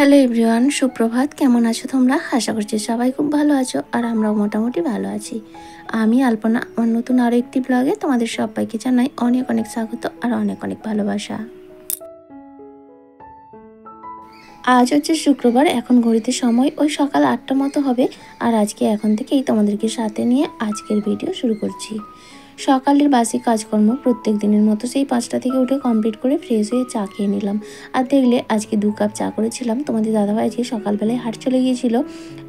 Hello everyone, সুপ্রভাত। কেমন আছো তোমরা? আশা করছি সবাই খুব ভালো আছো, আর আমরাও মোটামুটি ভালো আছি। আমি আলপনা, আমার নতুন আরও একটি ব্লগে তোমাদের সবাইকে জানাই অনেক অনেক স্বাগত আর অনেক অনেক ভালোবাসা। আজ হচ্ছে শুক্রবার, এখন ঘড়িতে সময় ওই সকাল 8টা মতো হবে। আর আজকে এখন থেকেই তোমাদেরকে সাথে নিয়ে আজকের ভিডিও শুরু করছি। সকালের বাসি কাজকর্ম প্রত্যেক দিনের মতো সেই 5টা থেকে উঠে কমপ্লিট করে ফ্রেশ হয়ে চা খেয়ে নিলাম। আর দেখলে আজকে 2 কাপ চা করেছিলাম। তোমাদের দাদাভাই আজকে সকালবেলায় হাট চলে গিয়েছিল,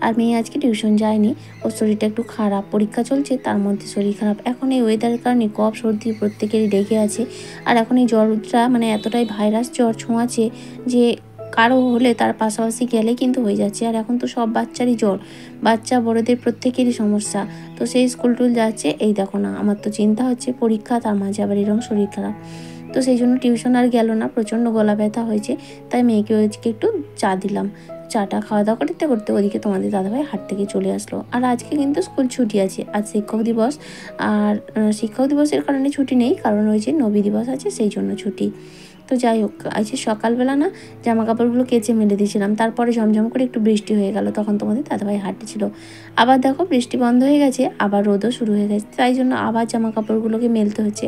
আর মেয়ে আজকে টিউশন যায়নি। ওর শরীরটা একটু খারাপ, পরীক্ষা চলছে, তার মধ্যে শরীর খারাপ। এখন এই ওয়েদারের কারণে কফ সর্দি প্রত্যেকেরই লেগে আছে। আর এখন এই জ্বরটা এতটাই ভাইরাস জ্বর ছোঁয়াছে যে কারো হলে তার পাশাপাশি গেলে কিন্তু হয়ে যাচ্ছে। আর এখন তো সব বাচ্চারই জ্বর, বাচ্চা বড়দের প্রত্যেকেরই সমস্যা। তো সেই স্কুল টুল যাচ্ছে, এই দেখো না, আমার তো চিন্তা হচ্ছে পরীক্ষা, তার মাঝে আবার এরকম শরীর খারাপ। তো সেই জন্য টিউশন আর গেল না, প্রচণ্ড গলা ব্যথা হয়েছে। তাই মেয়েকে আজকে একটু চা দিলাম। চাটা খাওয়া দাওয়া করতে করতে ওদিকে তোমাদের দাদাভাই হাট থেকে চলে আসলো। আর আজকে কিন্তু স্কুল ছুটি আছে, আজ শিক্ষক দিবস। আর শিক্ষক দিবসের কারণে ছুটি নেই, কারণ ওই যে নবী দিবস আছে সেই জন্য ছুটি। তো যাই হোক, আজকে সকালবেলা না জামা কাপড়গুলো কেচে মেলে দিয়েছিলাম, তারপরে ঝমঝম করে একটু বৃষ্টি হয়ে গেল, তখন তোমাদের দাদাভাই হাঁটতে ছিল। আবার দেখো বৃষ্টি বন্ধ হয়ে গেছে, আবার রোদও শুরু হয়ে গেছে, তাই জন্য আবার জামা কাপড়গুলোকে মেলতে হচ্ছে।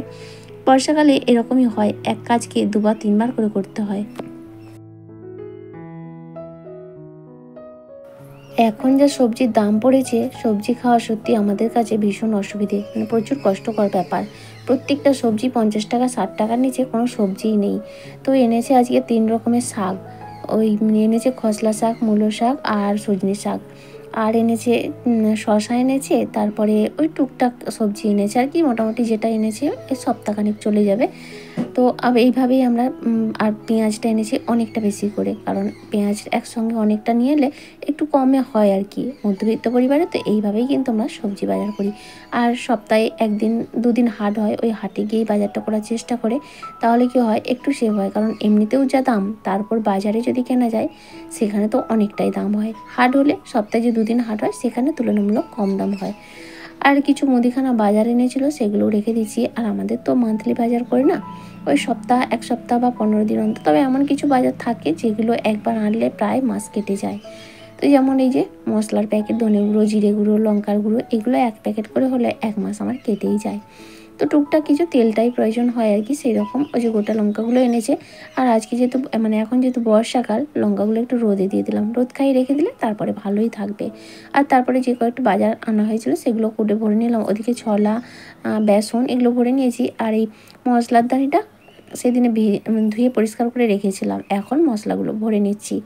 বর্ষাকালে এরকমই হয়, এক কাজকে 2বার 3বার করে করতে হয়। এখন যা সবজির দাম পড়েছে, সবজি খাওয়া সত্যি আমাদের কাছে ভীষণ অসুবিধে, প্রচুর কষ্টকর ব্যাপার। প্রত্যেকটা সবজি 50 টাকা 60 টাকার নিচে কোনো সবজিই নেই। তো এনেছে আজকে 3 রকমের শাক। ওই এনেছে খসলা শাক, মূলো শাক আর সজনে শাক। আর এনেছে শশা এনেছে, তারপরে ওই টুকটাক সবজি এনেছে আর কি, মোটামুটি যেটা এনেছে এই সপ্তাহখানেক চলে যাবে। তো এইভাবেই আমরা আর পেঁয়াজটা এনেছি অনেকটা বেশি করে, কারণ পেঁয়াজ একসঙ্গে অনেকটা নিয়ে এলে একটু কমে হয় আর কি, মধ্যবিত্ত পরিবারে তো এইভাবেই কিন্তু আমরা সবজি বাজার করি। আর সপ্তাহে 1 দিন 2 দিন হাট হয়, ওই হাটে গিয়েই বাজারটা করার চেষ্টা করে, তাহলে কি হয় একটু সেভ হয়। কারণ এমনিতেও যা দাম, তারপর বাজারে যদি কেনা যায় সেখানে তো অনেকটাই দাম হয়। হাট হলে সপ্তাহে যে 2 দিন হাট হয় সেখানে তুলনামূলক কম দাম হয়। আর কিছু মুদিখানা বাজার এনেছিল, সেগুলো রেখে দিয়েছি। আর আমাদের তো মান্থলি বাজার করে না, ওই এক সপ্তাহ বা 15 দিন অন্তর। তবে এমন কিছু বাজার থাকে যেগুলো একবার আনলে প্রায় মাস কেটে যায়। তো যেমন এই যে মশলার প্যাকেট, ধনে গুঁড়ো, জিরে গুঁড়ো, লঙ্কার গুঁড়ো, এগুলো 1 প্যাকেট করে হলে 1 মাস আমার কেটেই যায়। তো টুকটাক কিছু তেলটাই প্রয়োজন হয় আর কি, সেই রকম ওই যে গোটা লঙ্কাগুলো এনেছে। আর আজকে যেহেতু এখন যেহেতু বর্ষাকাল, লঙ্কাগুলো একটু রোদে দিয়ে দিলাম, রোদ খাইয়ে রেখে দিলে তারপরে ভালোই থাকবে। আর তারপরে যে কয়েকটা বাজার আনা হয়েছিল সেগুলো কুটে ভরে নিলাম। ওদিকে ছোলা, বেসন এগুলো ভরে নিয়েছি। আর এই মশলার দানিটা সেদিনে ধুয়ে পরিষ্কার করে রেখেছিলাম, এখন মশলাগুলো ভরে নিচ্ছি।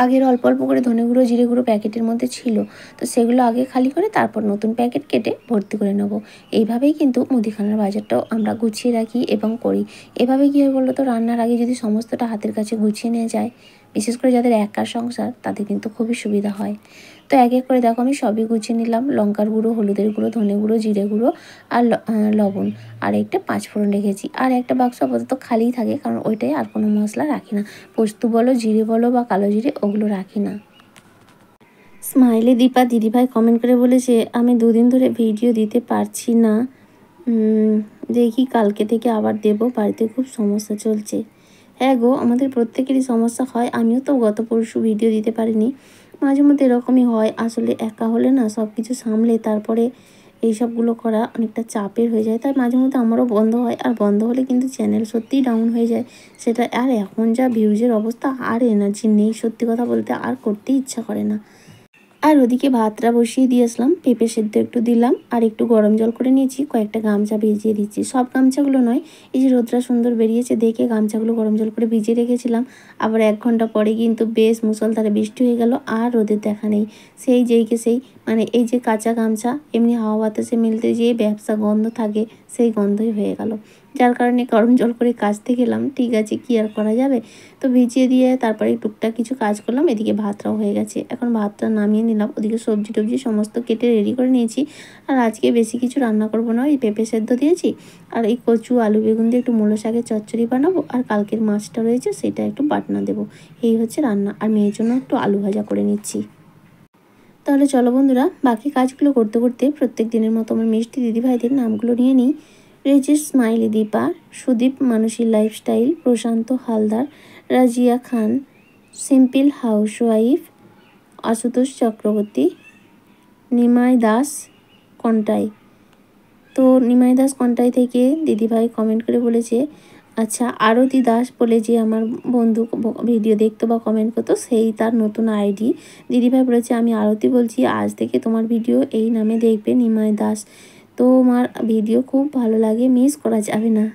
আগের অল্প অল্প করে ধনে গুঁড়ো, জিরে গুঁড়ো প্যাকেটের মধ্যে ছিল, তো সেগুলো আগে খালি করে তারপর নতুন প্যাকেট কেটে ভর্তি করে নেব। এইভাবেই কিন্তু মুদিখানার বাজারটাও আমরা গুছিয়ে রাখি এবং করি। এভাবে কী হয় বলো তো, রান্নার আগে যদি সমস্তটা হাতের কাছে গুছিয়ে নিয়ে যায়, বিশেষ করে যাদের একার সংসার, তাদের কিন্তু খুবই সুবিধা হয়। তো এক এক করে দেখো আমি সবই গুছিয়ে নিলাম। লঙ্কার গুঁড়ো, হলুদের গুঁড়ো, ধনে গুঁড়ো, জিরে গুঁড়ো আর লবণ, আর একটা 5 ফোড়ন রেখেছি। আর একটা বাক্স আপাতত খালিই থাকে, কারণ ওইটাই, আর কোনো মশলা রাখি না। পোস্ত বলো, জিরে বলো বা কালো জিরে, ওগুলো রাখি না। স্মাইলি দীপা দিদিভাই কমেন্ট করে বলেছে, আমি 2 দিন ধরে ভিডিও দিতে পারছি না, দেখি কালকে থেকে আবার দেব, বাড়িতে খুব সমস্যা চলছে। হ্যাঁ গো, আমাদের প্রত্যেকেরই সমস্যা হয়। আমিও তো গত পরশু ভিডিও দিতে পারিনি। মাঝে মধ্যে এরকমই হয়, আসলে একা হলে না সব কিছু সামলে তারপরে এইসবগুলো করা অনেকটা চাপের হয়ে যায়। তাই মাঝে মধ্যে আমারও বন্ধ হয়, আর বন্ধ হলে কিন্তু চ্যানেল সত্যিই ডাউন হয়ে যায় সেটা। আর এখন যা ভিউজের অবস্থা, আর এনার্জি নেই, সত্যি কথা বলতে আর করতেই ইচ্ছা করে না। আর ওদিকে ভাতটা বসিয়ে দিয়ে আসলাম, পেঁপে সেদ্ধ একটু দিলাম, আর একটু গরম জল করে নিয়েছি, কয়েকটা গামছা ভিজিয়ে দিচ্ছি। সব গামছাগুলো নয়, এই যে রোদটা সুন্দর বেরিয়েছে দেখে গামছাগুলো গরম জল করে ভিজিয়ে রেখেছিলাম। আবার 1 ঘন্টা পরে কিন্তু বেশ মুষলধারে বৃষ্টি হয়ে গেল, আর রোদের দেখা নেই। সেই যেইকে সেই এই যে কাঁচা গামছা এমনি হাওয়া বাতাসে মিলতে যেয়ে ব্যবসা গন্ধ থাকে, সেই গন্ধই হয়ে গেল। যার কারণে গরম জল করে কাচতে গেলাম। ঠিক আছে, কি আর করা যাবে। তো ভিজিয়ে দিয়ে তারপরে টুকটাক কিছু কাজ করলাম। এদিকে ভাতটাও হয়ে গেছে, এখন ভাতটা নামিয়ে নিলাম। ওদিকে সবজি টবজি সমস্ত কেটে রেডি করে নিয়েছি। আর আজকে বেশি কিছু রান্না করব না, এই পেঁপে সেদ্ধ দিয়েছি, আর এই কচু আলু বেগুন দিয়ে একটু মূলো শাকের চচ্চড়ি বানাবো, আর কালকের মাছটা রয়েছে সেটা একটু বাটনা দেবো। এই হচ্ছে রান্না। আর মেয়ের জন্য একটু আলু ভাজা করে নিচ্ছি। তাহলে চলো বন্ধুরা, বাকি কাজগুলো করতে করতে প্রত্যেক দিনের মতো আমার মিষ্টি দিদিভাইদের নামগুলো নিয়ে নিই। রয়েছে স্মাইলি দীপা, সুদীপ মানসী লাইফস্টাইল, প্রশান্ত হালদার, রাজিয়া খান, সিম্পল হাউসওয়াইফ, আশুতোষ চক্রবর্তী, নিমাই দাস কন্টাই। তো নিমাই দাস কন্টাই থেকে দিদিভাই কমেন্ট করে বলেছে, আচ্ছা আরতি দাস বলে যে আমার বন্ধু ভিডিও দেখতো বা কমেন্ট করতো, সেই তার নতুন আইডি। দিদিভাই বলেছে, আমি আরতি বলছি, আজ থেকে তোমার ভিডিও এই নামে দেখবে, নিমাই দাস। তোমার ভিডিও খুব ভালো লাগে, মিস করা যাবে না।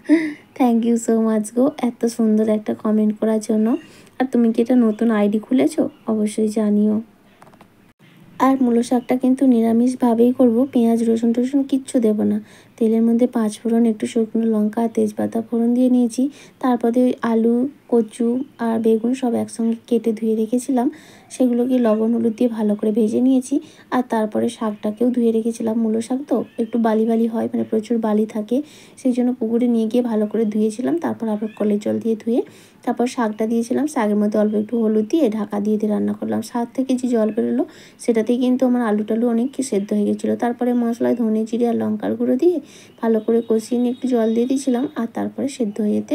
থ্যাংক ইউ সো মাচ গো, এত সুন্দর একটা কমেন্ট করার জন্য। আর তুমি কি এটা নতুন আইডি খুলেছো? অবশ্যই জানিও। আর মূলো শাকটা কিন্তু নিরামিষভাবেই করব, পেঁয়াজ রসুন টসুন কিচ্ছু দেব না। তেলের মধ্যে 5 ফোড়ন, একটু শুকনো লঙ্কা, তেজপাতা ফোড়ন দিয়ে নিয়েছি। তারপরে ওই আলু, কচু আর বেগুন সব একসঙ্গে কেটে ধুয়ে রেখেছিলাম, সেগুলোকে লবণ হলুদ দিয়ে ভালো করে ভেজে নিয়েছি। আর তারপরে শাকটাকেও ধুয়ে রেখেছিলাম। মূলো শাক তো একটু বালি বালি হয়, মানে প্রচুর বালি থাকে, সেই জন্য পুকুরে নিয়ে গিয়ে ভালো করে ধুয়েছিলাম। তারপর আবার কলের জল দিয়ে ধুয়ে তারপর শাকটা দিয়েছিলাম। শাকের মধ্যে অল্প একটু হলুদ দিয়ে ঢাকা দিয়ে রান্না করলাম। শাক থেকে যে জল বেরোলো সেটাতেই কিন্তু আমার আলু টালু অনেক সেদ্ধ হয়ে গেছিলো। তারপরে মশলায় ধনে জিরে আর লঙ্কার গুঁড়ো দিয়ে ভালো করে কষিয়ে নিয়ে একটু জল দিয়ে দিয়েছিলাম। আর তারপরে সেদ্ধ হয়ে যেতে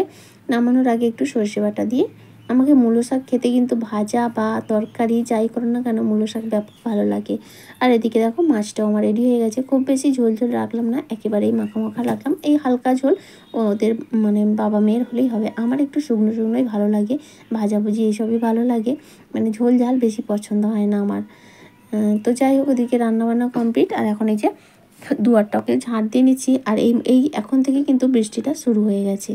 নামানোর আগে একটু সর্ষে বাটা দিয়ে, আমাকে মূলো শাক খেতে কিন্তু ভাজা বা তরকারি যাই করো না কেন মূলো শাক ব্যাপক ভালো লাগে। আর এদিকে দেখো মাছটাও আমার রেডি হয়ে গেছে। খুব বেশি ঝোল ঝোল রাখলাম না, একেবারেই মাখা মাখা রাখলাম। এই হালকা ঝোল ওদের মানে বাবা মেয়ের হলেই হবে, আমার একটু শুকনো শুকনোই ভালো লাগে, ভাজাভুজি এইসবই ভালো লাগে, মানে ঝোল ঝাল বেশি পছন্দ হয় না আমার। তো যাই হোক, ওদিকে রান্নাবান্না কমপ্লিট। আর এখন এই যে দুয়ারটাকে ঝাঁট দিয়ে নিচ্ছি। আর এই এখন থেকে কিন্তু বৃষ্টিটা শুরু হয়ে গেছে।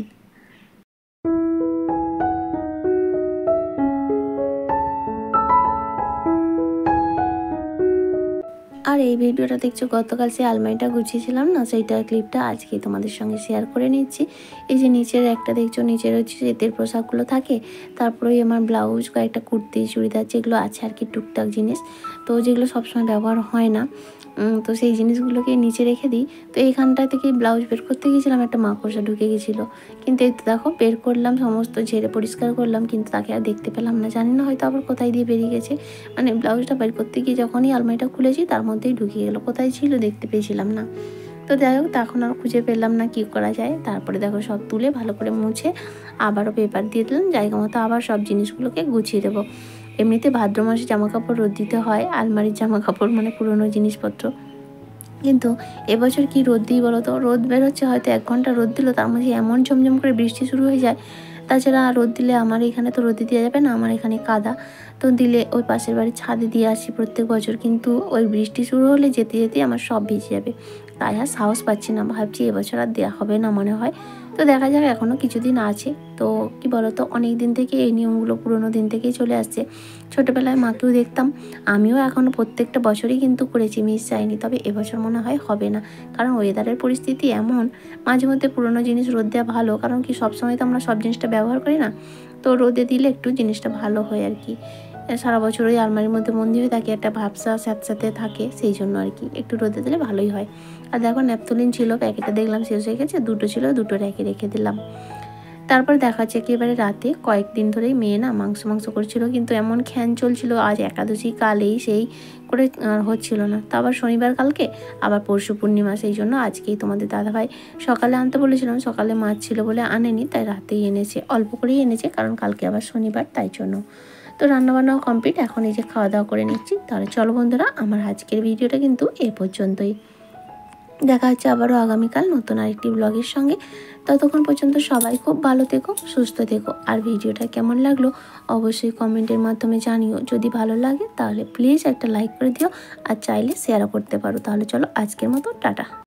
আর এই ভিডিওটা দেখছো, গতকাল সেই আলমারিটা গুছিয়েছিলাম না, সেইটার ক্লিপটা আজকে তোমাদের সঙ্গে শেয়ার করে নিচ্ছি। এই যে নিচের একটা দেখছো, নিচের হচ্ছে শীতের পোশাকগুলো থাকে, তারপরে ওই আমার ব্লাউজ, কয়েকটা কুর্তি চুড়িদার যেগুলো আছে আর কি টুকটাক জিনিস, তো যেগুলো সবসময় ব্যবহার হয় না, তো সেই জিনিসগুলোকে নিচে রেখে দিই। তো এইখানটা থেকে ব্লাউজ বের করতে গিয়েছিলাম, একটা মাকড়সা ঢুকে গেছিলো। কিন্তু এই তো দেখো বের করলাম, সমস্ত ঝেড়ে পরিষ্কার করলাম, কিন্তু তাকে আর দেখতে পেলাম না, জানি না হয়তো আবার কোথায় দিয়ে বেরিয়ে গেছে। মানে ব্লাউজটা বের করতে গিয়ে যখনই আলমারিটা খুলেছি তার মধ্যেই ঢুকিয়ে গেলো, কোথায় ছিল দেখতে পেয়েছিলাম না। তো যাই হোক, তখন আর খুঁজে পেলাম না কী করা যায়। তারপরে দেখো সব তুলে ভালো করে মুছে আবারও পেপার দিয়ে দিলাম, জায়গা মতো আবার সব জিনিসগুলোকে গুছিয়ে দেবো। এমনিতে ভাদ্র মাসে জামা কাপড় রোদ দিতে হয়, আলমারির জামা কাপড় মানে পুরোনো জিনিসপত্র, কিন্তু এবছর কি রোদ দিই বলো তো, রোদ বেরোচ্ছে হয়তো 1 ঘন্টা রোদ দিল, তার মাঝে এমন ঝমঝম করে বৃষ্টি শুরু হয়ে যায়। তাছাড়া রোদ দিলে আমার এখানে তো রোদে দেওয়া যাবে না, আমার এখানে কাদা, তো দিলে ওই পাশের বাড়ির ছাদে দিয়ে আসি প্রত্যেক বছর, কিন্তু ওই বৃষ্টি শুরু হলে যেতে যেতেই আমার সব ভিজে যাবে, তাই আর সাহস পাচ্ছি না, ভাবছি এবছর আর দেওয়া হবে না মনে হয়। তো দেখা যাক, এখনও কিছুদিন আছে। তো কি বলো তো, অনেক দিন থেকে এই নিয়মগুলো পুরোনো দিন থেকেই চলে আসছে। ছোটোবেলায় মাকেও দেখতাম, আমিও এখনও প্রত্যেকটা বছরই কিন্তু করেছি, মিস যায়নি। তবে এবছর মনে হয় হবে না, কারণ ওয়েদারের পরিস্থিতি এমন, মাঝে মধ্যে পুরোনো জিনিস রোদ দেওয়া ভালো, কারণ কি সবসময় তো আমরা সব জিনিসটা ব্যবহার করি না, তো রোদে দিলে একটু জিনিসটা ভালো হয় আর কি। সারা বছর ওই আলমারির মধ্যে বন্দি হয়ে থাকে, একটা ভাবসা স্যাঁতস্যাঁতে থাকে, সেই জন্য আর কি একটু রোদে দিলে ভালোই হয়। আর দেখো ন্যাপথলিন ছিল, প্যাকেটটা দেখলাম শেষ হয়ে গেছে, 2টো ছিল, 2টো রেখে দিলাম। তারপর দেখা যাচ্ছে একেবারে রাতে, কয়েকদিন ধরেই মেয়ে না মাংস করছিল, কিন্তু এমন খ্যান চলছিল, আজ একাদশী, কালেই সেই করে হচ্ছিল না। তো আবার শনিবার কালকে, আবার পরশু পূর্ণিমা, সেই জন্য আজকেই তোমাদের দাদাভাই সকালে আনতে বলেছিলাম, সকালে মাছ ছিল বলে আনেনি, তাই রাতেই এনেছে, অল্প করেই এনেছে, কারণ কালকে আবার শনিবার, তাই জন্য। তো রান্নাবান্নাও কমপ্লিট, এখন এই যে খাওয়া দাওয়া করে নিচ্ছি। তাহলে চলো বন্ধুরা, আমার আজকের ভিডিওটা কিন্তু এই পর্যন্তই। দেখা হচ্ছে আবারও আগামীকাল নতুন আরেকটি ব্লগের সঙ্গে। ততক্ষণ পর্যন্ত সবাই খুব ভালো থেকো, সুস্থ থেকো। আর ভিডিওটা কেমন লাগলো অবশ্যই কমেন্টের মাধ্যমে জানিও। যদি ভালো লাগে তাহলে প্লিজ একটা লাইক করে দিও, আর চাইলে শেয়ারও করতে পারো। তাহলে চলো আজকের মতো টাটা।